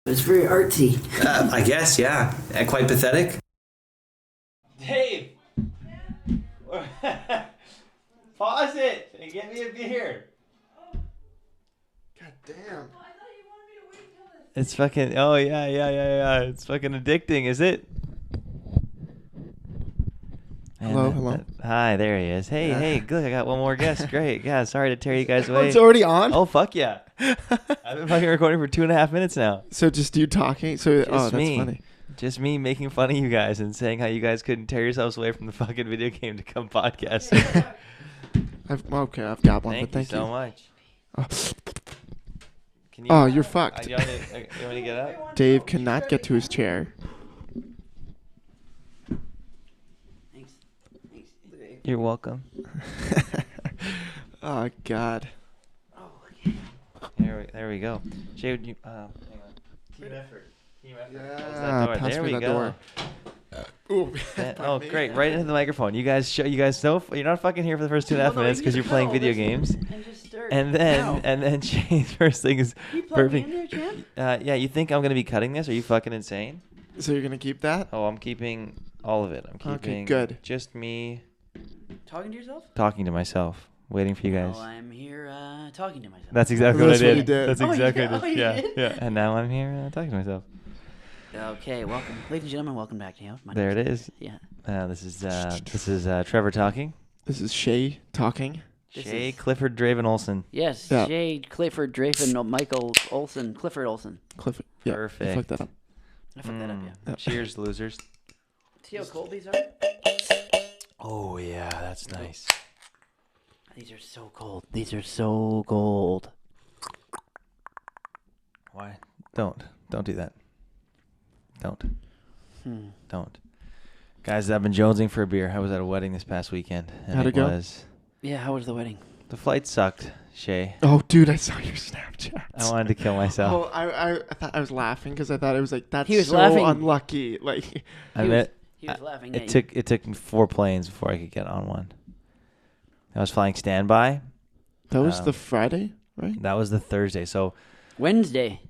It's very artsy. I guess, yeah. And quite pathetic. Dave! Pause it and get me a beer. God damn. It's fucking, oh yeah. It's fucking addicting, is it? Hello. Hi, there he is. Hey, good. I got one more guest. Great. Yeah, sorry to tear you guys away. It's already on? Oh, fuck yeah. I've been fucking recording for 2.5 minutes now. So just you talking? So Just that's me. funny. Just me making fun of you guys and saying how you guys couldn't tear yourselves away from the fucking video game to come podcast. I've got one, Thank but you thank so much. Oh. Can Oh, you're fucked. You want me to get up? Dave cannot get to his chair. Thanks. You're welcome. Oh God. There we go. Jay, would you, hang on. Team effort. Close that Yeah, door. pass There me we that go. door. Ooh. Oh, great! Right into the microphone. You guys know you're not fucking here for the first 2.5 minutes because you're playing video games. And just start. And then Shane's first thing is You plug me in burping. there, champ? Yeah, you think I'm gonna be cutting this? Are you fucking insane? So you're gonna keep that? Oh, I'm keeping all of it. I'm Okay, keeping good. just me Talking to yourself? talking to myself, waiting for you guys. Well, I'm here talking to myself. That's exactly That's what I what did. you did. That's Oh, you exactly did? what I Oh, you did. did? Yeah. And now I'm here talking to myself. Okay, welcome. Ladies and gentlemen, welcome back to you. There it is. Yeah. This is Trevor talking. This is Shay talking. This Shay is- Clifford Draven Olson. Yes, Yeah. Jay, Clifford, Drafen, Michael Olson, Clifford Olson. Cliff. Yeah. You Perfect. fucked that up. I fucked that up, yeah. Yeah. Cheers, losers. See how cold these are? Oh yeah, that's nice. These are so cold. These are so cold. Why? Don't do that. Don't. Guys, I've been jonesing for a beer. I was at a wedding this past weekend, and How'd it go? Yeah, how was the wedding? The flight sucked, Shay. Oh, dude, I saw your Snapchat. I wanted to kill myself. Oh, I thought I was laughing because I thought it was like that's He was so laughing. unlucky. Like, I He mean, He was laughing at it took me 4 planes before I could get on one. I was flying standby. that was the Um, Friday, right? That was the Thursday. So Wednesday.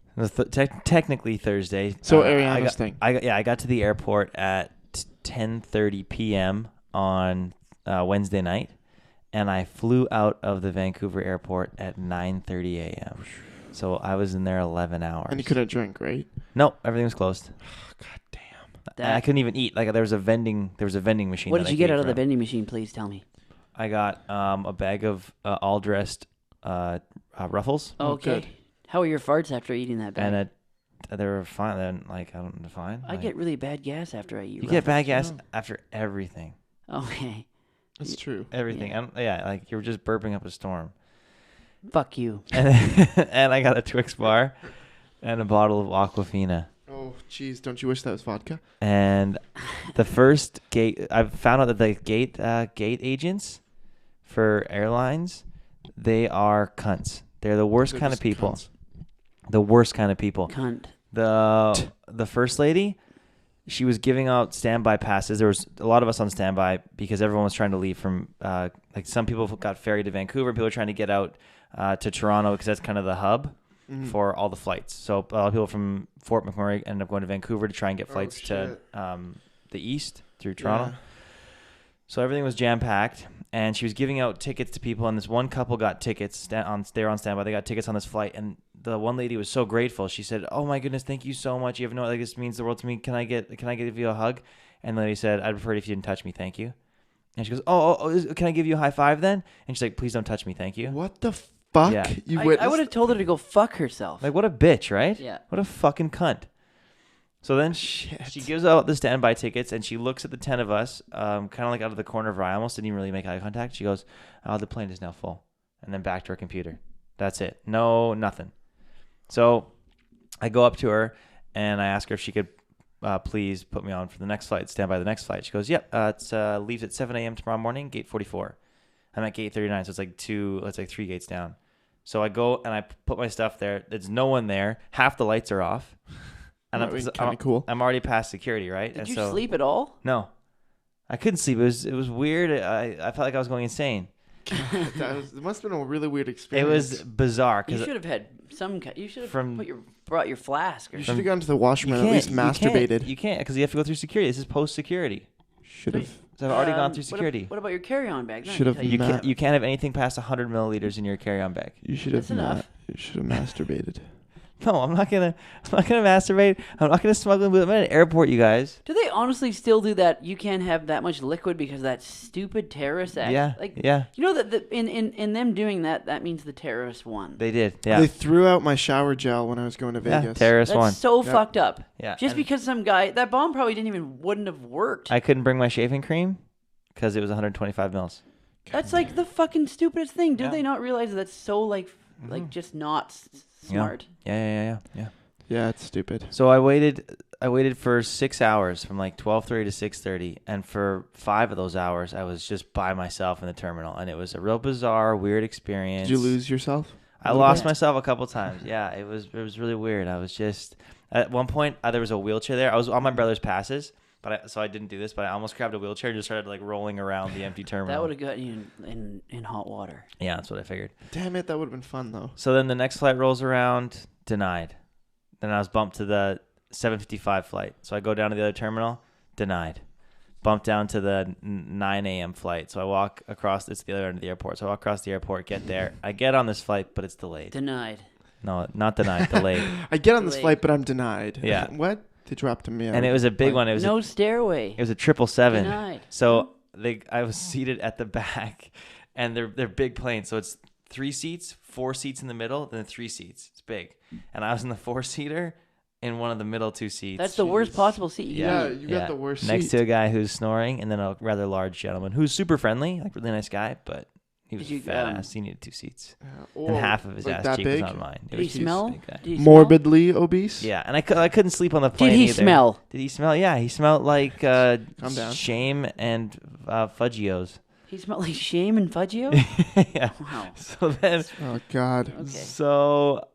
technically Thursday. So I Ariana's got, thing. I got to the airport at 10:30 p.m. on Wednesday night, and I flew out of the Vancouver airport at 9:30 a.m. So I was in there 11 hours. And you couldn't drink, right? No, everything was closed. God damn. And I couldn't even eat. Like there was a vending machine. What that did I you get could out eat of the from. vending machine? Please tell me. I got a bag of all dressed Ruffles, Okay. good. How are your farts after eating that bag? and they were fine. Then like I don't know, fine. I Like, get really bad gas after I eat. you get bad Ruffles. gas after everything. Okay. That's true. Everything. Yeah. Yeah, like you're just burping up a storm. Fuck you. And, and I got a Twix bar and a bottle of Aquafina. Oh, jeez. Don't you wish that was vodka? And the first gate, I found out that the gate agents for airlines, they are cunts. They're the worst They're kind of just people. cunts. The worst kind of people. Cunt. The first lady, she was giving out standby passes. There was a lot of us on standby because everyone was trying to leave from like some people got ferried to Vancouver. People were trying to get out to Toronto because that's kind of the hub Mhm. for all the flights. So a lot of people from Fort McMurray ended up going to Vancouver to try and get Oh, flights to shit. the east through Toronto. Yeah. So everything was jam packed, and she was giving out tickets to people. And this one couple got tickets they were on standby. They got tickets on this flight, and the one lady was so grateful. She said, "Oh my goodness, thank you so much. You have no like this means the world to me. Can I give you a hug?" And the lady said, "I'd prefer it if you didn't touch me, thank you." And she goes, "Can I give you a high five then?" And she's like, "Please don't touch me, thank you." What the fuck? Yeah. You I witnessed? would have told her to go fuck herself. Like what a bitch, right? Yeah. What a fucking cunt. So then Shit. she gives out the standby tickets, and she looks at the 10 of us, kind of like out of the corner of her eye. I almost didn't even really make eye contact. She goes, "Oh, the plane is now full," and then back to her computer. That's it. No, nothing. So I go up to her and I ask her if she could please put me on for the next flight, stand by the next flight. She goes, "Yep, it's leaves at 7 a.m. tomorrow morning, gate 44. I'm at gate 39, so it's like 3 gates down. So I go and I put my stuff there. There's no one there. Half the lights are off. And That would be kinda cool. I'm already past security, right? Did and you so, sleep at all? No, I couldn't sleep. It was weird. I felt like I was going insane. It must have been a really weird It experience. was bizarre You because should have had some. You should From- have brought your flask. Or You something. should have gone to the washroom and at least masturbated. You can't because you have to go through security. This is post security. Should have. So I've already gone through What security. What about your carry-on bag? then? Should have Tell you- You can't have anything past 100 milliliters in your carry-on bag. You should have. That's enough. You should have masturbated. No, I'm not gonna masturbate. I'm not gonna smuggle. I'm at an airport, you guys. Do they honestly still do that? You can't have that much liquid because of that stupid terrorist act. Yeah, Like, yeah, you know that in them doing that, that means the terrorists won. they did. Yeah, They threw out my shower gel when I was going to yeah, Vegas. terrorist That's one. so Yep. fucked up. Yeah, Just and because some guy, that bomb probably wouldn't have worked. I couldn't bring my shaving cream because it was 125 mils. That's like the fucking stupidest thing. Do Yeah. they not realize that's so like Mhm. just not smart? Yeah. Yeah, it's stupid. So I waited for 6 hours from like 12:30 to 6:30, and for 5 of those hours I was just by myself in the terminal, and it was a real bizarre, weird experience. Did you lose yourself? I lost myself a couple times. Yeah, it was really weird. I was just at one point there was a wheelchair there. I was on my brother's passes, so I didn't do this, but I almost grabbed a wheelchair and just started like rolling around the empty terminal. That would have got you in hot water. Yeah, that's what I figured. Damn it, that would have been fun though. So then the next flight rolls around, denied. Then I was bumped to the 7:55 flight. So I go down to the other terminal, denied. Bumped down to the 9 a.m. flight. So I walk across, it's the other end of the airport. So I walk across the airport, get there. I get on this flight, but it's delayed. Denied. No, not denied, delayed. I get on this Delayed. flight, but I'm denied. Yeah. What? They dropped me out. And it was a big one. It was No stairway. it was a 777. Denied. So I was seated at the back, and they're big planes. So it's 3 seats, 4 seats in the middle, then 3 seats. It's big. And I was in the 4-seater in one of the middle 2 seats. That's the worst possible seat. You Yeah, can you got the worst Next seat. to a guy who's snoring, and then a rather large gentleman who's super friendly, like really nice guy, but he was Did you, fat ass. He needed 2 seats, Yeah. and Oh, half of his like ass that cheek big? was on mine. It Did was he he's a smell? big guy. Did he smell? Morbidly obese. Yeah, and I couldn't sleep on the plane. Did he either. smell? Did he smell? Yeah, he smelled like Calm down. shame and Fudgios. He smelled like shame and Fudgio? Yeah. Wow. So then, Oh God. Okay. so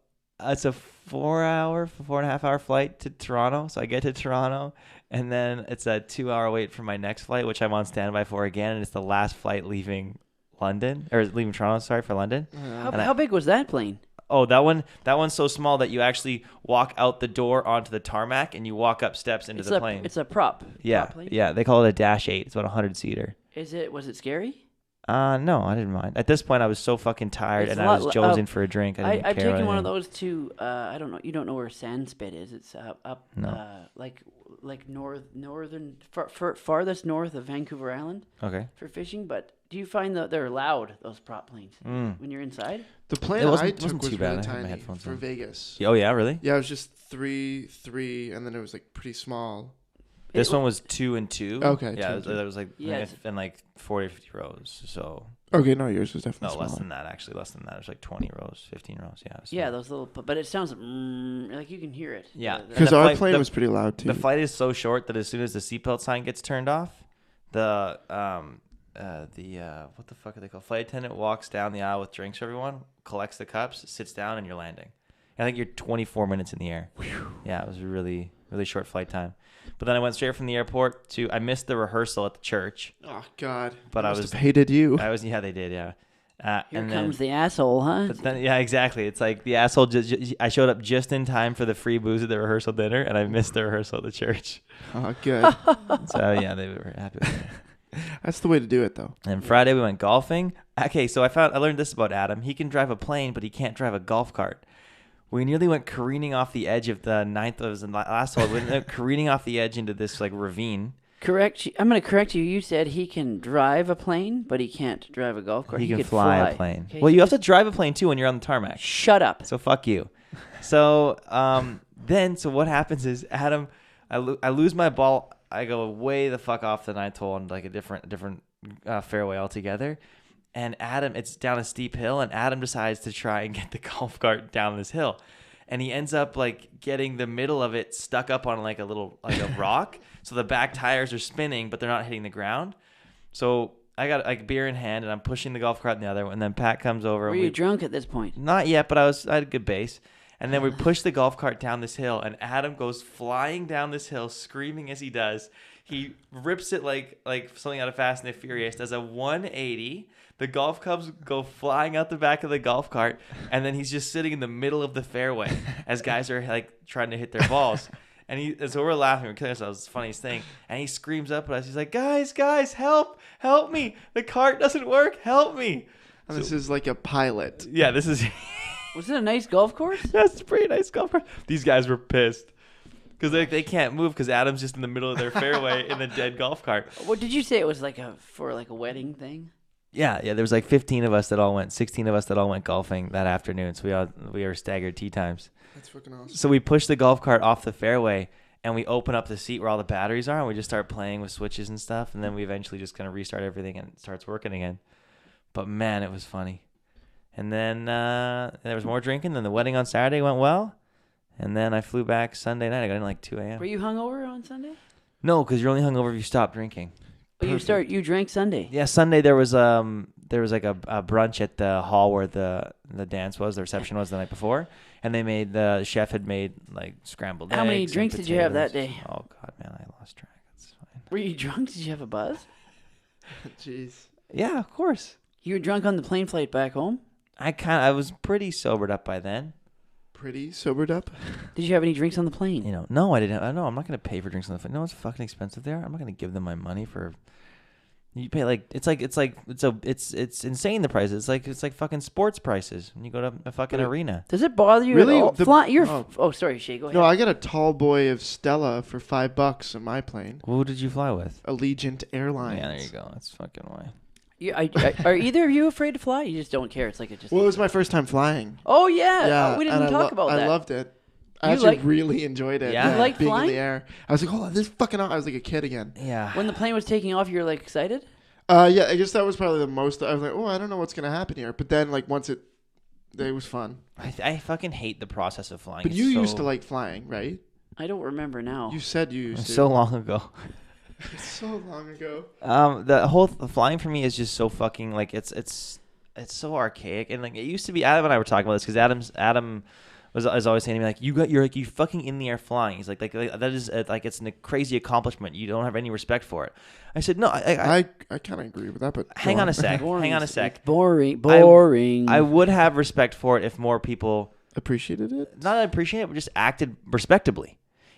it's a 4.5 hour flight to Toronto. So I get to Toronto, and then it's a 2-hour wait for my next flight, which I'm on standby for again, and it's the last flight leaving London or leaving Toronto. Sorry, for London. How big was that plane? Oh, that one's so small that you actually walk out the door onto the tarmac and you walk up steps into the plane. It's a prop. Yeah, Prop plane? yeah. They call it a Dash 8. It's about 100-seater. Was it scary? No, I didn't mind. At this point, I was so fucking tired, It's and a I was lot- jonesing for a drink. I didn't I've care taken what one of anything- those to I don't know. You don't know where Sandspit is. It's up No. like farthest north of Vancouver Island Okay. for fishing. But do you find that they're loud, those prop planes, Mm. when you're inside? The plane It wasn't- I it took wasn't was too bad. really I had my tiny headphones for on. Vegas. Oh yeah, really? Yeah, it was just three, and then it was like pretty small. This It- one was 2 and 2. Okay, Yeah, 2 it and was, 2. it was like Yeah, I think in like 40 or 50 rows. So Okay, no, yours was no, definitely less smaller. than that actually. Less than that. It was like 20 rows, 15 rows. Yeah. it was Yeah, small. those little. But it sounds like you can hear it. Yeah. The- Because the our flight- plane the- was pretty loud too. The flight is so short that as soon as the seatbelt sign gets turned off, the what the fuck are they called? Flight attendant walks down the aisle with drinks for everyone, collects the cups, sits down, and you're landing. I think you're 24 minutes in the air. Yeah, it was a really, really short flight time. But then I went straight from the airport to. I missed the rehearsal at the church, Oh God. but They I must was. have hated you. I was. Yeah, they did. Yeah. Here and comes then, the asshole, huh? But then, yeah, exactly. It's like the asshole. I showed up just in time for the free booze at the rehearsal dinner, and I missed the rehearsal at the church. Oh, good. So yeah, they were happy with it. That's the way to do it, though. And Friday we went golfing. Okay, so I learned this about Adam. He can drive a plane, but he can't drive a golf cart. We nearly went careening off the edge of the ninth. It was the last hole. We went careening off the edge into this like ravine. I'm going to correct you. You said he can drive a plane, but he can't drive a golf cart. He can could fly a plane. Okay, Well, so you have to just drive a plane too when you're on the tarmac. shut up. So fuck you. So so what happens is Adam, I lose my ball. I go way the fuck off the ninth hole on like a different fairway altogether. And Adam, it's down a steep hill, and Adam decides to try and get the golf cart down this hill. And he ends up like getting the middle of it stuck up on like a rock. So the back tires are spinning, but they're not hitting the ground. So I got like beer in hand, and I'm pushing the golf cart in the other one. And then Pat comes over. Were and you drunk at this point? Not yet, but I had a good base. And then we push the golf cart down this hill, and Adam goes flying down this hill, screaming as he does. He rips it like something out of Fast and the Furious. Does a 180. The golf clubs go flying out the back of the golf cart, and then he's just sitting in the middle of the fairway as guys are like trying to hit their balls. And so we're laughing, we're killing ourselves. It's the funniest thing. And he screams up at us. He's like, guys, help me! The cart doesn't work. Help me! And this is like a pilot. Yeah, this is. Was it a nice golf course? That's a pretty nice golf cart. These guys were pissed because they can't move because Adam's just in the middle of their fairway in the dead golf cart. What did you say? It was like a wedding thing. Yeah. There was like 15 of us that all went, 16 of us that all went golfing that afternoon. So we were staggered tee times. That's fucking awesome. So we push the golf cart off the fairway and we open up the seat where all the batteries are and we just start playing with switches and stuff. And then we eventually just kind of restart everything and it starts working again. But man, it was funny. And then there was more drinking. Then the wedding on Saturday went well. And then I flew back Sunday night. I got in like 2 a.m. Were you hungover on Sunday? No, because you're only hungover if you stop drinking. Oh, you drank Sunday. Yeah, Sunday there was like a brunch at the hall where the dance was, the reception was the night before, and the chef had made like scrambled eggs. How many and drinks did you have that potatoes. day? Oh god, man, I lost track. It's fine. Were you drunk? Did you have a buzz? Jeez. Yeah, of course. You were drunk on the plane flight back home? I was pretty sobered up by then. Pretty sobered up. Did you have any drinks on the plane? You know, no, I didn't. I know I'm not gonna pay for drinks on the flight. No, it's fucking expensive there. I'm not gonna give them my money for. You pay it's insane the prices. It's like fucking sports prices when you go to a fucking arena. Does it bother you Really? at all? Oh, sorry, Shay, go ahead. No, I got a tall boy of Stella for $5 on my plane. Who did you fly with? Allegiant Airlines. Yeah, there you go. That's fucking why. Are either of you afraid to fly? You just don't care. It's like it just. Well, it was my first time flying. Oh yeah. Yeah, We didn't and talk about that. I loved it. I You actually like- really enjoyed it. Yeah? You like being flying? in the air. I was like, oh, this is fucking. I was like a kid again. Yeah. When the plane was taking off, you were like excited. Yeah, I guess that was probably the most. I was like, oh, I don't know what's gonna happen here. But then, like, once it was fun. I fucking hate the process of flying. But It's you so, used to like flying, right? I don't remember now. You said you used to. so long ago. So long ago. The whole flying for me is just so fucking like it's so archaic and like it used to be. Adam and I were talking about this because Adam was always saying to me like you fucking in the air flying. He's like that is like it's a crazy accomplishment. You don't have any respect for it. I said no. I kind of agree with that, but hang on a sec. Boring. Hang on a sec. It's boring. I would have respect for it if more people appreciated it. not appreciate it, but just acted respectably.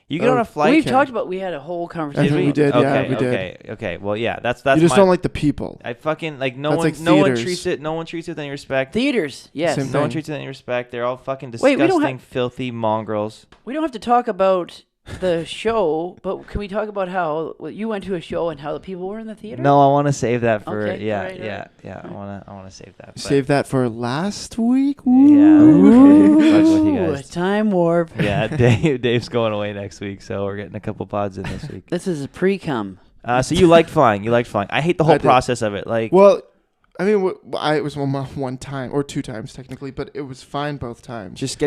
You get on a flight. We've talked about. We had a whole I conversation. think we did. Okay, Yeah, we did. Okay. Well, yeah, that's You just my, don't like the people. I fucking like no That's one. like No one theaters. treats it. No one treats it with any respect. Theaters. Yes. Same No one thing. treats it with any respect. They're all fucking Wait, disgusting, we don't filthy mongrels. We don't have to talk about the show, but can we talk about how you went to a show and how the people were in the theater? No, I want to save that for Okay, yeah, all right, all yeah, right. yeah. I want to save that. But, Save that for last week. Yeah. Ooh. Okay. Fuck with you Ooh, guys. time warp. Yeah, Dave's going away next week, so we're getting a couple pods in this week. This is a pre-cum. So you liked flying. You liked flying. I hate the whole I did. process of it. Like, Well, I mean, it was one time or two times technically, but it was fine both times. just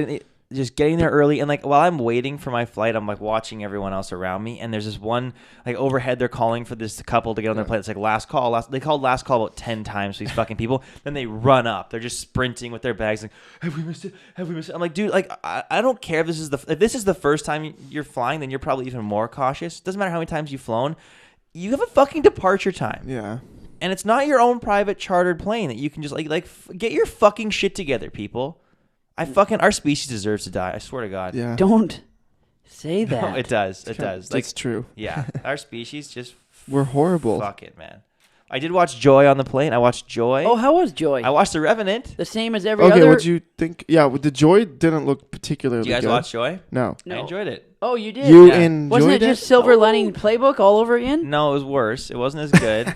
getting there early, and like while I'm waiting for my flight, I'm like watching everyone else around me, and there's this one like overhead, they're calling for this couple to get on their plane. It's like last call. They called last call about 10 times for these fucking people. Then they run up. They're just sprinting with their bags like, have we missed it? Have we missed it? I'm like, dude, like I don't care if this is the first time you're flying, then you're probably even more cautious. Doesn't matter how many times you've flown. You have a fucking departure time. Yeah. And it's not your own private chartered plane that you can just get your fucking shit together, people. Our species deserves to die. I swear to God. Yeah. Don't say that. No, it does. It does. Like, That's true. yeah, our species just We're horrible. fuck it, man. I did watch Joy on the plane. I watched Joy. Oh, how was Joy? I watched The Revenant. The same as every Okay, other. what'd you think? Yeah, the Joy didn't look particularly Did you guys good. watch Joy? No. No. I enjoyed it. Oh, you did. You Yeah. enjoyed Wasn't it just Silver Oh. Lining Playbook all over again? No, it was worse. It wasn't as good.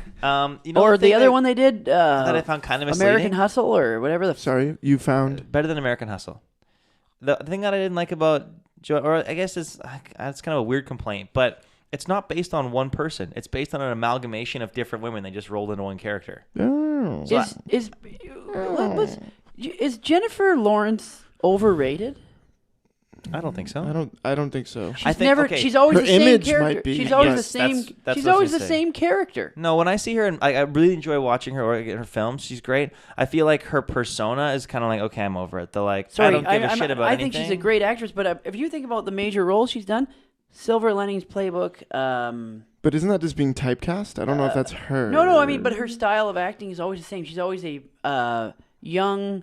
You know Or the thing other that- one they did? that I found kind of misleading? American Hustle or whatever the. Sorry, you found. Better than American Hustle. The thing that I didn't like about Joy, or I guess it's kind of a weird complaint, but it's not based on one person. It's based on an amalgamation of different women they just rolled into one character. Oh. So Is Jennifer Lawrence overrated? I don't think so. I don't think so. She's I think- never. okay, She's always her the same image character. might be, She's always the yes, same. that's She's what I was always the gonna say. same character. No, when I see her, and I really enjoy watching her or her films. She's great. I feel like her persona is kind of like, okay, I'm over it. I Sorry, don't give a shit about I anything. think she's a great actress, but if you think about the major roles she's done, Silver Linings Playbook, But isn't that just being typecast? I don't know if that's her. No, I mean, but her style of acting is always the same. She's always a young.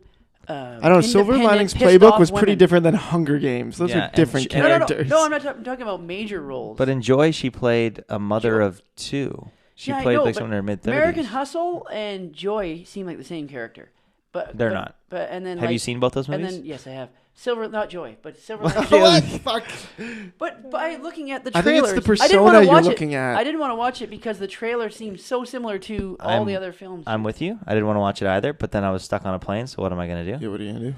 I don't know. Silver independent, Linings pissed Playbook off was pretty women. different than Hunger Games. Those Yeah, are and different she- No, characters. I'm not I'm talking about major roles. But in Joy, she played a mother of two. She Yeah, I played know, like but someone in her mid-30s. American Hustle and Joy seem like the same character, but They're but- not. But and then Have you seen both those And movies? then yes, I have. Not Joy, but Silver. What? Linings. Fuck. But by looking at the I think trailers, it's the I didn't want persona to you're watch looking it. at. I didn't want to watch it because the trailer seemed so similar to all the other films. I'm with you. I didn't want to watch it either, but then I was stuck on a plane, so what am I going to do? Yeah, what are you gonna do?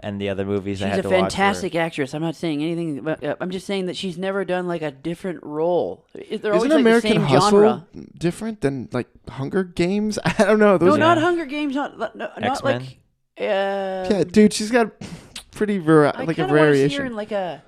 And the other movies I She's had a to watch fantastic actress. I'm not saying anything. But, I'm just saying that she's never done like a different role. They're always Isn't like American the same Hustle genre. different than like Hunger Games? I don't know. No, Those not Yeah. Hunger Games. Not X-Men? like. yeah, dude, she's got pretty I like a kinda wanna see her variation. in like a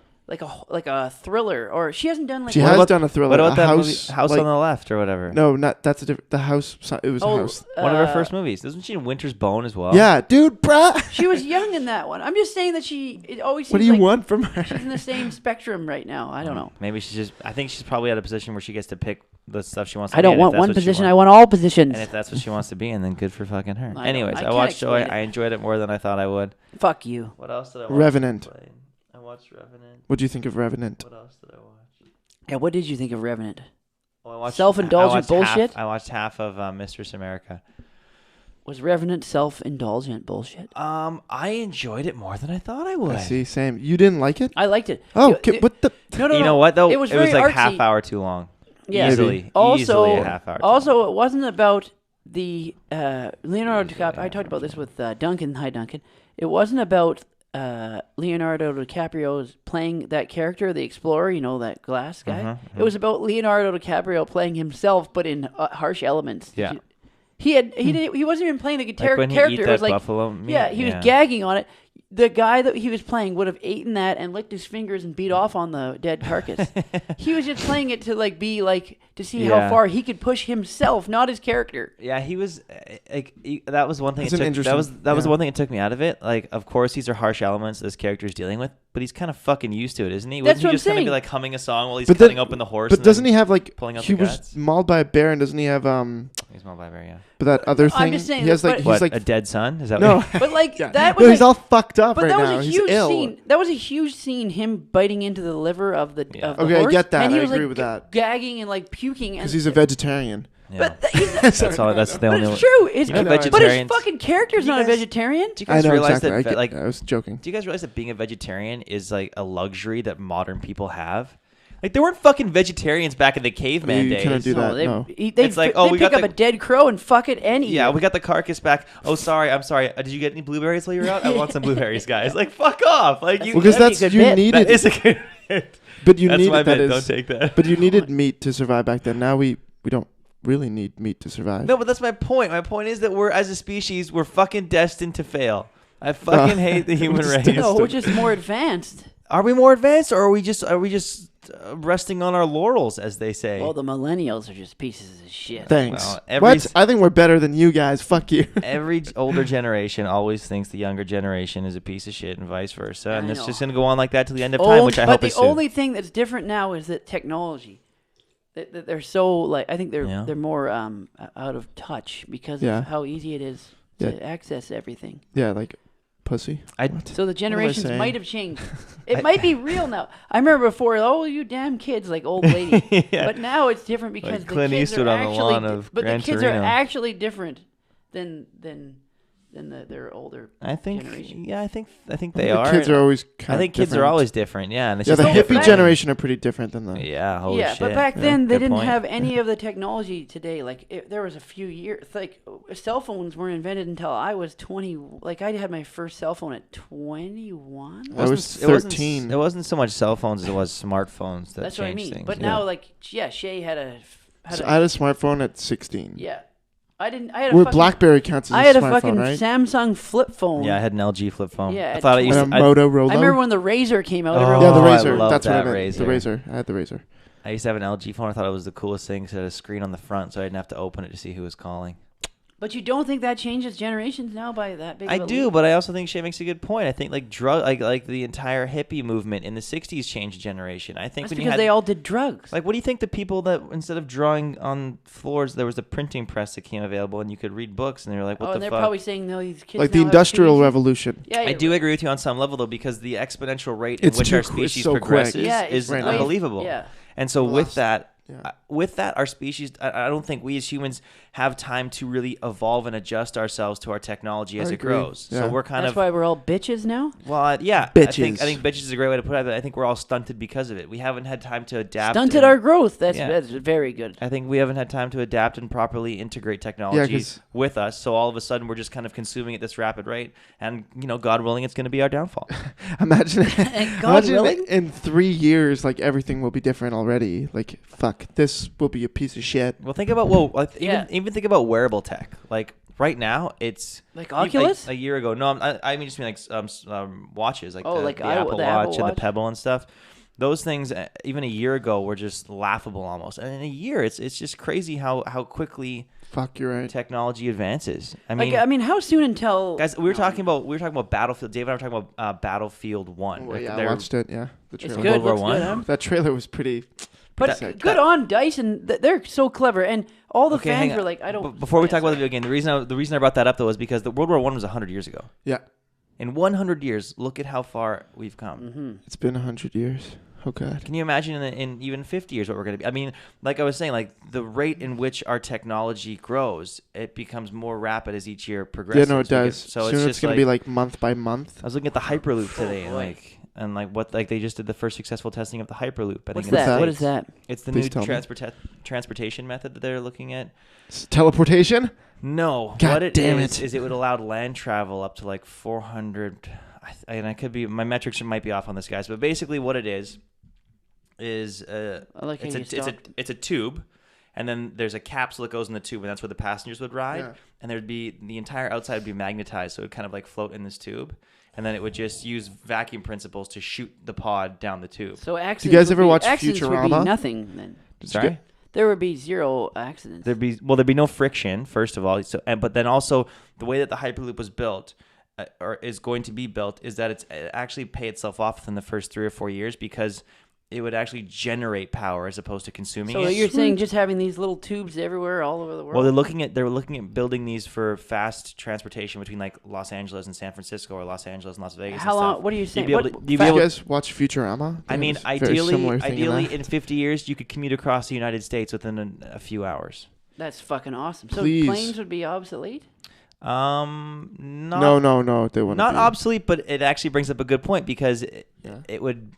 thriller, or she hasn't done like. She one- has done a thriller. What about a that house, movie, House like, on the Left or whatever? No, not that's a different. The house. It was a Oh, house. One of her uh, first movies. Isn't she in Winter's Bone as well? Yeah, dude, bruh. She was young in that one. I'm just saying that it always seems What do you like want from her? she's in the same spectrum right now. I don't know. Maybe she's just. I think she's probably at a position where she gets to pick the stuff she wants. to I be don't in, if want that's one what she position. wants. I want all positions. And if that's what she wants to be in, then good for fucking her. I know. Anyways, I I can't watched Joy. explain it. I enjoyed it more than I thought I would. Fuck you. What else did I watch? Revenant. I watched Revenant. What do you think of Revenant? What else did I watch? Yeah, what did you think of Revenant? Oh, I watched Self-indulgent I watched bullshit? I watched half of Mistress America. Was Revenant self-indulgent bullshit? I enjoyed it more than I thought I would. I see. Same. You didn't like it? I liked it. Oh, It- what the? no, You know what though? It was like very half artsy. hour too long. Yeah. Easily, Also, easily a half hour. Too long. also, it wasn't about the Leonardo DiCaprio. I talked about this with Duncan. Hi, Duncan. It wasn't about Leonardo DiCaprio's playing that character, the explorer. You know, that glass guy. It was about Leonardo DiCaprio playing himself, but in harsh elements. Yeah. He wasn't even playing the guitar Like when he character. eat It was that like buffalo meat? yeah, he was gagging on it. The guy that he was playing would have eaten that and licked his fingers and beat off on the dead carcass. He was just playing it to to see how Yeah. far he could push himself, not his character. Yeah, he was that was one thing. That's an That interesting- was yeah. the one thing that took me out of it. Like, of course, these are harsh elements this character is dealing with, but he's kind of fucking used to it, isn't he? That's Wouldn't what he I'm just kind of be saying. like humming a song while he's But cutting then- open the horse? But and doesn't then he have like pulling out he the was guts? mauled by a bear and doesn't he have He's more by yeah. but that other thing? I'm just saying he has that- like but- he's What, like a dead son? Is that no. what But like Yeah. that No, was he's like, all fucked up but right that was now. a He's huge ill. scene. That was a huge scene. Him biting into the liver of the, Yeah. of the Okay, I horse. get that. And he I was agree like with that. gagging and like puking. Because And he's a vegetarian. Yeah. But he's, That's all. That's the but only. it's true. It's, You know, but his vegetarians- fucking character's You not a guys- vegetarian. Do you I guys know realize exactly. that? Like, I was joking. do you guys realize that being a vegetarian is like a luxury that modern people have? Like, there weren't fucking vegetarians back in the caveman You days. couldn't do that. they, no. they, It's like, they oh, we pick got up the- a dead crow and fuck it and eat Yeah, it. we got the carcass back. Oh, sorry. I'm sorry. Did you get any blueberries while you were out? I want some blueberries, guys. Like, fuck off. Like, you. Well, because That'd be a that's good you bit. needed. That is a good bit. But you That's needed my that bit. is. Don't take that. But you needed meat to survive back then. Now we don't really need meat to survive. No, but that's my point. My point is that we're, as a species, we're fucking destined to fail. I fucking hate the human just race. No, we're just more advanced. Are we more advanced, or are we just resting on our laurels, as they say? Well, the millennials are just pieces of shit. Thanks. Well, every What? I think we're better than you guys. Fuck you. Every older generation always thinks the younger generation is a piece of shit, and vice versa. And I it's know. just going to go on like that till the end of time, which I hope but is the soon. only thing that's different now is that technology. That they're so like I think Yeah. they're more out of touch because Yeah. of how easy it is to access everything. Yeah, like pussy. I- What? So the generations saying? might have changed. It might be real now. I remember before, oh, you damn kids, like old lady. Yeah. But now it's different because the Clint kids Eastwood are on the actually, lawn of but Gran the kids Torino. are actually different than their older. I think, generation. yeah, I think I they think are. the kids are always kind I of think kids are different. always different. Yeah, and it's Yeah, just the a So hippie different- back- generation are pretty different than the. Yeah, holy Yeah, shit. but back then they Good didn't point. have any of the technology today. Like there was a few years, like cell phones weren't invented until I was 20. Like I had my first cell phone at 21. I was It wasn't- 13. It wasn't so much cell phones as it was smartphones that That's what I changed mean. things. But yeah. now, like, yeah, Shay had a. So I had a smartphone at 16. Yeah, I didn't. I had a Where fucking, BlackBerry counts as I had a a smartphone, fucking right? Samsung flip phone. Yeah, I had an LG flip phone. Yeah, I at thought it used And to. a Motorola. I remember when the Razor came out. Oh, everyone Yeah, the I Razor. love That's what I that meant. Razor. The Razor. I had the Razor. I used to have an LG phone. I thought it was the coolest thing because it had a screen on the front, so I didn't have to open it to see who was calling. But you don't think that changes generations now by that big? I of a do, leap? but I also think Shay makes a good point. I think like like the entire hippie movement in the '60s changed a generation. I think That's when you because had they all did drugs. like, what do you think the people that instead of drawing on floors, there was a printing press that came available and you could read books, and they were like, what and the they're fuck? probably saying no, these kids Like the now have Industrial PhDs. Revolution. Yeah, I do agree with you on some level though, because the exponential rate in It's which too our qu- it's species so quick. progresses Yeah, is it's way- unbelievable. Yeah. And so Last- yeah. with that, our species, I don't think we as humans have time to really evolve and adjust ourselves to our technology as I it agree. grows. Yeah. So we're kind That's of why we're all bitches now. well, yeah. Bitches. I think bitches is a great way to put it. But I think we're all stunted because of it. We haven't had time to adapt. Stunted and- our growth. That's Yeah. that's very good. I think we haven't had time to adapt and properly integrate technology 'cause- with us. So all of a sudden, we're just kind of consuming at this rapid rate, and God willing, it's going to be our downfall. Imagine, God imagine willing? in 3 years, like everything will be different already. Like, fuck, this will be a piece of shit. Well, think about Yeah. even think about wearable tech. Like right now, it's Like Oculus? a year ago. No, I mean just mean like watches, like Oh, the, like the the Apple Apple Watch and Watch? the Pebble and stuff. Those things, even a year ago, were just laughable almost. And in a year, it's just crazy how quickly Fuck, you're right. technology advances. I mean, Like, I mean, how soon until guys, we were talking about Battlefield. Dave and I were talking about Battlefield 1. Well, yeah, I They're- watched it. Yeah, the it's trailer. good. World War Looks One? good, huh? That trailer was pretty. But sick. good on Dyson. They're so clever, and all the Okay, hang fans on. were like, "I don't." Before we yeah, talk about the sorry. video game, the reason I brought that up though was because the World War One was 100 years ago. Yeah, In 100 years, look at how far we've come. Mm-hmm. it's been 100 years. Oh god. Can you imagine in even 50 years what we're going to be? I mean, like I was saying, like the rate in which our technology grows, it becomes more rapid as each year Yeah, progresses. no, it does. So Soon it's it's just gonna be like month by month. I was looking at the Hyperloop today, boy. and what they just did the first successful testing of the Hyperloop. I What's think in the that? What is States. that? It's the Please new tell me. transportation method that they're looking at. Teleportation. No, God what it damn is it. is it would allow land travel up to like 400. And I could be my metrics might be off on this, guys, but basically what it is I like how you stopped. it's a tube, and then there's a capsule that goes in the tube, and that's where the passengers would ride. Yeah. And there'd be the entire outside would be magnetized, so it would kind of like float in this tube, and then it would just use vacuum principles to shoot the pod down the tube. So accidents. guys would ever be- watch accidents Would Futurama? be nothing then. Sorry. There would be zero accidents. There'd be no friction, first of all. So, but then also the way that the Hyperloop was built, or is going to be built, is that it actually pay itself off within the first 3 or 4 years, because it would actually generate power as opposed to consuming So it. you're saying just having these little tubes everywhere, all over the world? Well, they're looking at building these for fast transportation between like Los Angeles and San Francisco, or Los Angeles and Las Vegas. How and long? stuff. What are you saying? You'd be able What to- you'd Did be you able- guys watch Futurama? I mean, There's a very similar thing in that. in 50 years, you could commute across the United States within a few hours. That's fucking awesome. So Please. planes would be obsolete. Not No, they wouldn't. not be. obsolete, but it actually brings up a good point, because Yeah. it would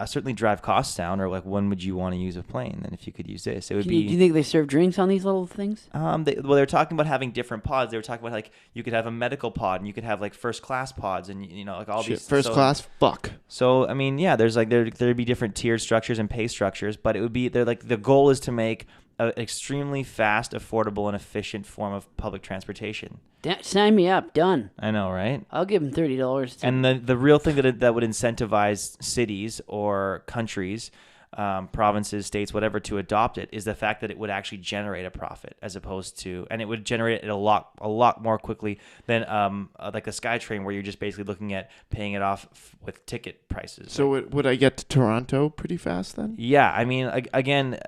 certainly drive costs down. Or like, when would you want to use a plane? And if you could use this, it would Do you be. think they serve drinks on these little things? They were talking about having different pods. They were talking about like you could have a medical pod, and you could have like first class pods, and like all Shit, these first so- class. Fuck. So I mean, yeah, there's like there'd be different tiered structures and pay structures, but it would be they're like the goal is to make an extremely fast, affordable, and efficient form of public transportation. Sign me up. Done. I know, right? I'll give them $30. And the real thing that would incentivize cities or countries, provinces, states, whatever, to adopt it is the fact that it would actually generate a profit, as opposed to, and it would generate it a lot more quickly than like a SkyTrain, where you're just basically looking at paying it off with ticket prices. So would I get to Toronto pretty fast then? Yeah, I mean, again,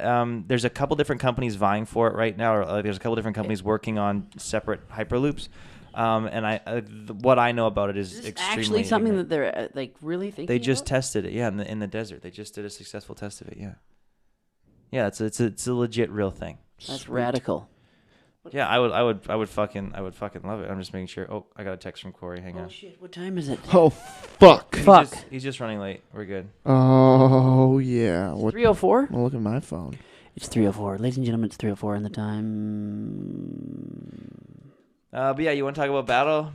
there's a couple different companies vying for it right now. Or there's a couple different companies working on separate Hyperloops, and what I know about it is Is this extremely. actually something ignorant. that they're like really thinking They just about? tested it, yeah, in the desert. They just did a successful test of it, yeah. Yeah, it's a legit real thing. That's Sweet. radical. Yeah, I would fucking love it. I'm just making sure. Oh, I got a text from Corey. Hang Oh on. shit! What time is it? Oh fuck. Fuck. He's just running late. We're good. Oh yeah. What? 3:04. Well, look at my phone. It's 3:04, ladies and gentlemen. It's 3:04, and the time. But yeah, you want to talk about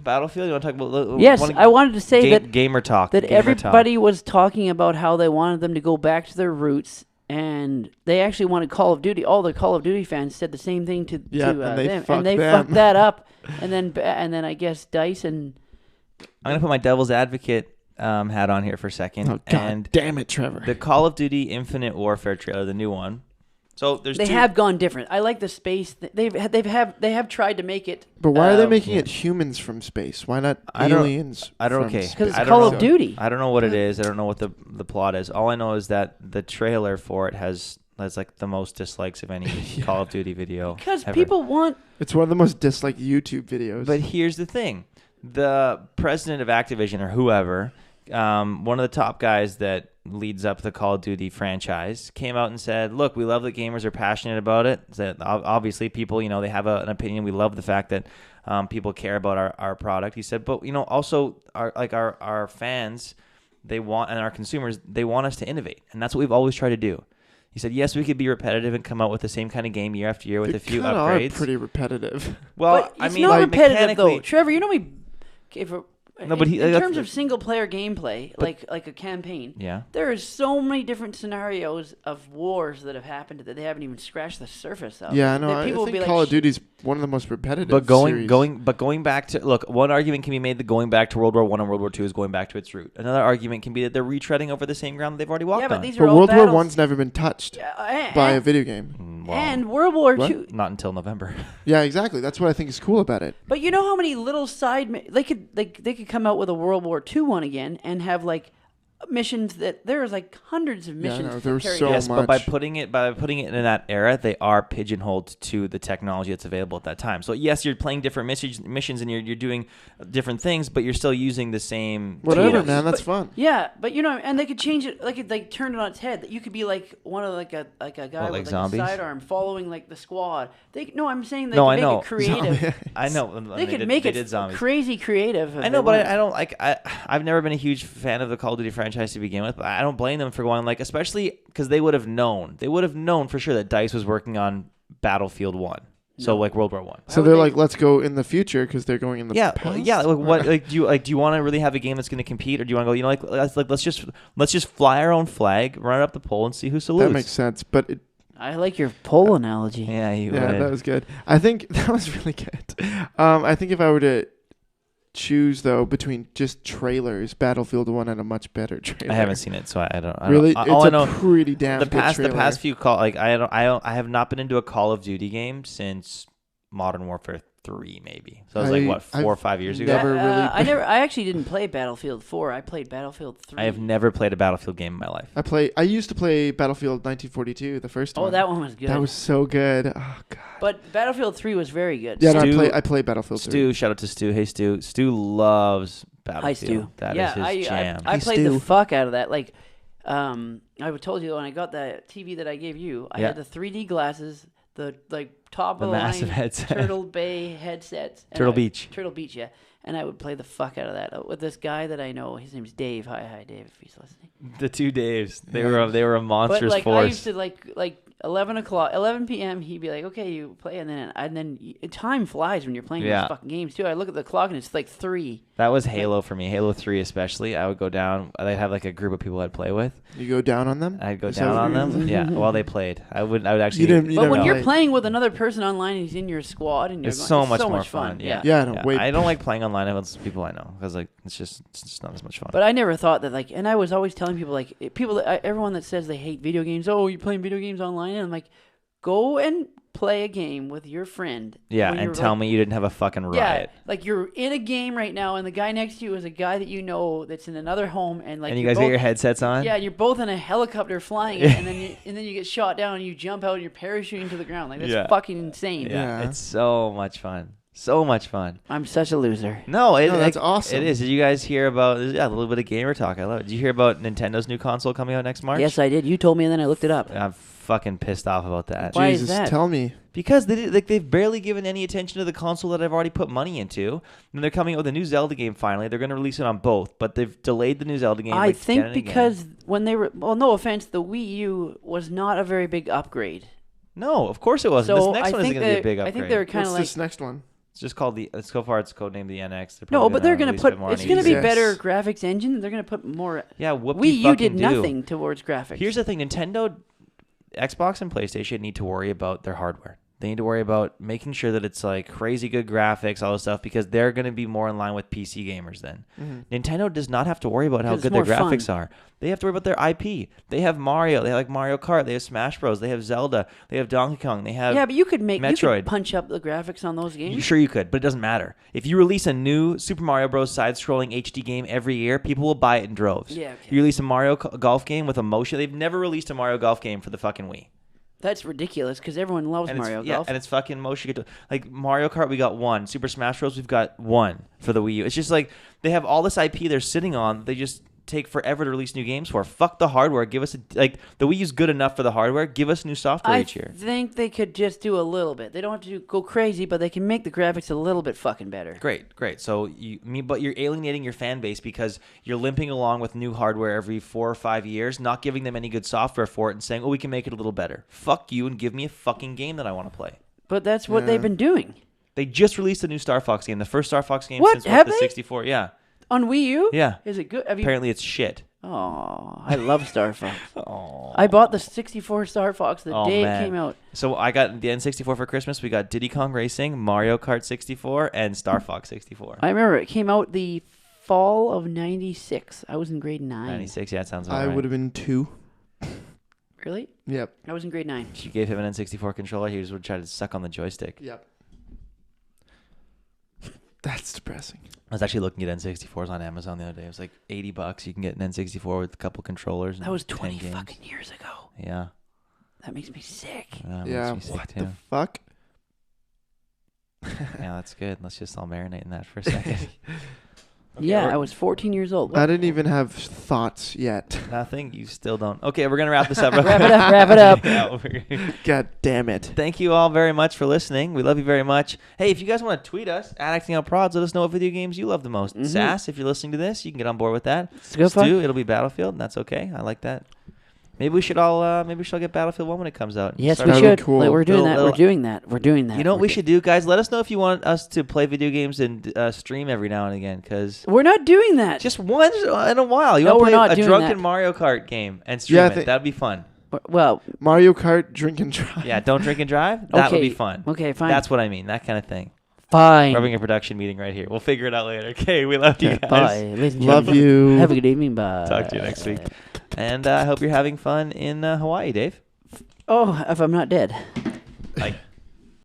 Battlefield? You want to talk about? Yes, I wanted to say that gamer talk. that gamer everybody was talking about how they wanted them to go back to their roots, and they actually wanted Call of Duty. All the Call of Duty fans said the same thing to Yeah, to and they them, fucked and they them. fucked that up. And then I guess Dyson. I'm gonna put my devil's advocate hat on here for a second. Oh god and damn it, Trevor. the Call of Duty Infinite Warfare trailer, the new one, So there's They two. have gone different. I like the space. They have tried to make it. But why are they making yeah. it humans from space? Why not I don't- aliens? I don't from okay. space? Because it's I don't Call know. of Duty. I don't know what it is. I don't know what the plot is. All I know is that the trailer for it has like the most dislikes of any Call of Duty video. Because ever. people want. It's one of the most disliked YouTube videos. But here's the thing: the president of Activision or whoever, one of the top guys that leads up the Call of Duty franchise, came out and said, "Look, we love that gamers are passionate about it. That obviously people, they have an opinion. We love the fact that people care about our product." He said, "But also our fans, they want, and our consumers, they want us to innovate, and that's what we've always tried to do." He said, "Yes, we could be repetitive and come out with the same kind of game year after year with a few kinda upgrades." Are pretty repetitive. Well, But I it's mean, not like, repetitive though. mechanically- Trevor, you know me. Okay, No, but in that's- terms of single player gameplay, like a campaign, Yeah. there is so many different scenarios of wars that have happened that they haven't even scratched the surface of. Yeah, I know. That I people will think be like, Call of Duty's one of the most repetitive. But series. going back to look, one argument can be made that going back to World War I and World War II is going back to its root. Another argument can be that they're retreading over the same ground that they've already walked Yeah, but on. these are But all World War battles. One's never been touched by a video game. Well, And World War What? II. not until November. Yeah, exactly. That's what I think is cool about it. But you know how many little they could come out with a World War II one again and have like missions that there's like hundreds of Yeah, I missions. know, that there were carry so on. Yes, but by much. putting it in that era, they are pigeonholed to the technology that's available at that time. So yes, you're playing different missions and you're doing different things, but you're still using the same Whatever, tools. man. That's But- fun. Yeah, but and they could change it, like turn it on its head. That you could be like one of like a guy What, with like like zombies? a sidearm following like the squad. I'm saying they No, could I make know. it creative. I know They could make they it did zombies. crazy creative. if I know, they but wanted. I don't like. I've never been a huge fan of the Call of Duty franchise to begin with. But I don't blame them for going like, especially because they would have known. They would have known for sure that DICE was working on Battlefield 1. So like World War 1. So would they're they- like, let's go in the future because they're going in the Yeah, past. yeah. Like what? Do you want to really have a game that's going to compete, or do you want to go? Let's just fly our own flag, run it up the pole, and see who salutes. That makes sense. But I like your pole analogy. Yeah, you yeah, would. that was good. I think that was really good. I think if I were to choose though between just trailers, Battlefield 1 had a much better trailer. I haven't seen it, so I don't. Really, all it's I a know, pretty damn the good trailer. past few I have not been into a Call of Duty game since Modern Warfare 3, maybe. So it was like what, 4 or 5 years ago. never really I actually didn't play Battlefield 4. I played Battlefield 3. I have never played a Battlefield game in my life. I used to play Battlefield 1942, the first one. Oh, that one was good. That was so good. Oh god. But Battlefield 3 was very good. Yeah, no, Stu- I play Battlefield 3. Stu, shout out to Stu. Hey, Stu. Stu loves Hi, Battlefield. Stu. That is yeah, his jam. I Hey, played the Stu. fuck out of that. Like, I told you when I got the TV that I gave you, I Yeah. had the 3D glasses, the top The of the massive line headset. Turtle Bay headsets. and Turtle Beach. Turtle Beach, yeah. And I would play the fuck out of that with this guy that I know. His name's Dave. Hi, Dave, if he's listening. The two Daves. They Yeah. were a But monstrous like I force. used to like 11 p.m. He'd be like, "Okay, you play," and then time flies when you're playing Yeah. those fucking games too. I look at the clock and it's like 3. That was Halo for me. Halo 3 especially. I would go down. I'd have like a group of people I'd play with. You go down on them? I'd go Is that down what on you're them. saying? Yeah, while they played. I would actually. You didn't- you But never when you're played. playing with another person online and he's in your squad and you're It's going, so much more fun. Yeah. Yeah, no, wait. I don't like playing online with people I know because like it's just not as much fun. But I never thought that like, and I was always telling people like, everyone that says they hate video games, oh, you're playing video games online, and I'm like, go and play a game with your friend. yeah, when and you're, tell like, me you didn't have a fucking Yeah, riot. like you're in a game right now, and the guy next to you is a guy that you know that's in another home, and like And you you're guys both, get your headsets on. Yeah, you're both in a helicopter flying it, and then you get shot down, and you jump out, and you're parachuting to the ground. Like that's Yeah. fucking insane. Yeah, Yeah. it's so much fun. So much fun. I'm such a loser. No, that's awesome. It is. Did you guys hear about? Yeah, a little bit of gamer talk. I love it. Did you hear about Nintendo's new console coming out next March? Yes, I did. You told me, and then I looked it up. I'm fucking pissed off about that. Why is Jesus, that? tell me. Because they've barely given any attention to the console that I've already put money into. And they're coming out with a new Zelda game finally. They're going to release it on both, but they've delayed the new Zelda game. I like, think again and again. because when they were, well, no offense, the Wii U was not a very big upgrade. No, of course it wasn't. So this next I one isn't think going to be a big I upgrade. think they're kind What's of like this next one? It's just called so far it's codenamed the NX. no, but they're going to release put. it more on It's going to be Jesus. better graphics engine. They're going to put more. Yeah, what Wii U did nothing towards graphics. Here's the thing: Nintendo, Xbox, and PlayStation need to worry about their hardware. They need to worry about making sure that it's like crazy good graphics, all this stuff, because they're going to be more in line with PC gamers then. Nintendo does not have to worry about how 'Cause it's good their more graphics fun. are. They have to worry about their IP. They have Mario. They have like Mario Kart. They have Smash Bros. They have Zelda. They have Donkey Kong. They have Yeah, but you could Metroid. punch up the graphics on those games. Sure, you could, but it doesn't matter. If you release a new Super Mario Bros. Side-scrolling HD game every year, people will buy it in droves. Yeah, okay. You release a Mario Golf game with a motion. They've never released a Mario Golf game for the fucking Wii. That's ridiculous because everyone loves And Mario it's, Golf. Yeah, and it's fucking motion control. Like Mario Kart, we got one. Super Smash Bros, we've got one for the Wii U. It's just like they have all this IP they're sitting on. They just take forever to release new games for. Fuck the hardware. Give us the Wii U's good enough for the hardware. Give us new software I each year. think they could just do a little bit. They don't have to go crazy, but they can make the graphics a little bit fucking better. Great. So but you're alienating your fan base because you're limping along with new hardware every 4 or 5 years, not giving them any good software for it, and saying, "Oh, we can make it a little better." Fuck you and give me a fucking game that I want to play. But that's what Yeah. they've been doing. They just released a new Star Fox game, the first Star Fox game What? since Have the they? 64. Yeah, On Wii U? yeah. Is it good? Have you? Apparently, it's shit. Oh, I love Star Fox. Oh. I bought the 64 Star Fox the Oh, day man. it came out. So I got the N64 for Christmas. We got Diddy Kong Racing, Mario Kart 64, and Star Fox 64. I remember it came out the fall of 96. I was in grade 9. 96. Yeah, that sounds about I right. would have been 2. Really? Yep. I was in grade 9. If you gave him an N64 controller, he just would try to suck on the joystick. Yep. That's depressing. I was actually looking at N64s on Amazon the other day. It was like $80. You can get an N64 with a couple controllers. And That was 10 20 games. fucking years ago. Yeah. That makes me sick. That Yeah. makes me sick What too. the fuck? Yeah, that's good. Let's just all marinate in that for a second. Yeah, we're- I was 14 years old. I didn't even have thoughts yet. Nothing. You still don't. Okay, we're gonna wrap this up. Wrap it up, wrap it up. Yeah, we're- God damn it. Thank you all very much for listening. We love you very much. Hey, if you guys want to tweet us at Acting Out Prods, let us know what video games you love the most. Sass, if you're listening to this, you can get on board with that. It's good fun. Stu, it'll be Battlefield, and that's okay. I like that. Maybe we should all get Battlefield 1 when it comes out. Yes, Start- we That'd be should. cool. Like, we're doing Little- that. We're doing that. We're doing that. You know what We're we should do, guys? Let us know if you want us to play video games and stream every now and again, because We're not doing that. just once in a while, you No, want we're to play not a doing drunken that. Mario Kart game and stream Yeah, I it. think- That'd be fun. Well, Mario Kart drink and drive. Yeah, don't drink and drive. That would be Okay. fun. okay, fine. That's what I mean. That kind of thing. fine. We're having a production meeting right here. We'll figure it out later. Okay, we love you guys. Bye. Ladies and Love gentlemen. you. Have a good evening. Bye. Talk to you next week. And I hope you're having fun in Hawaii, Dave. Oh, if I'm not dead.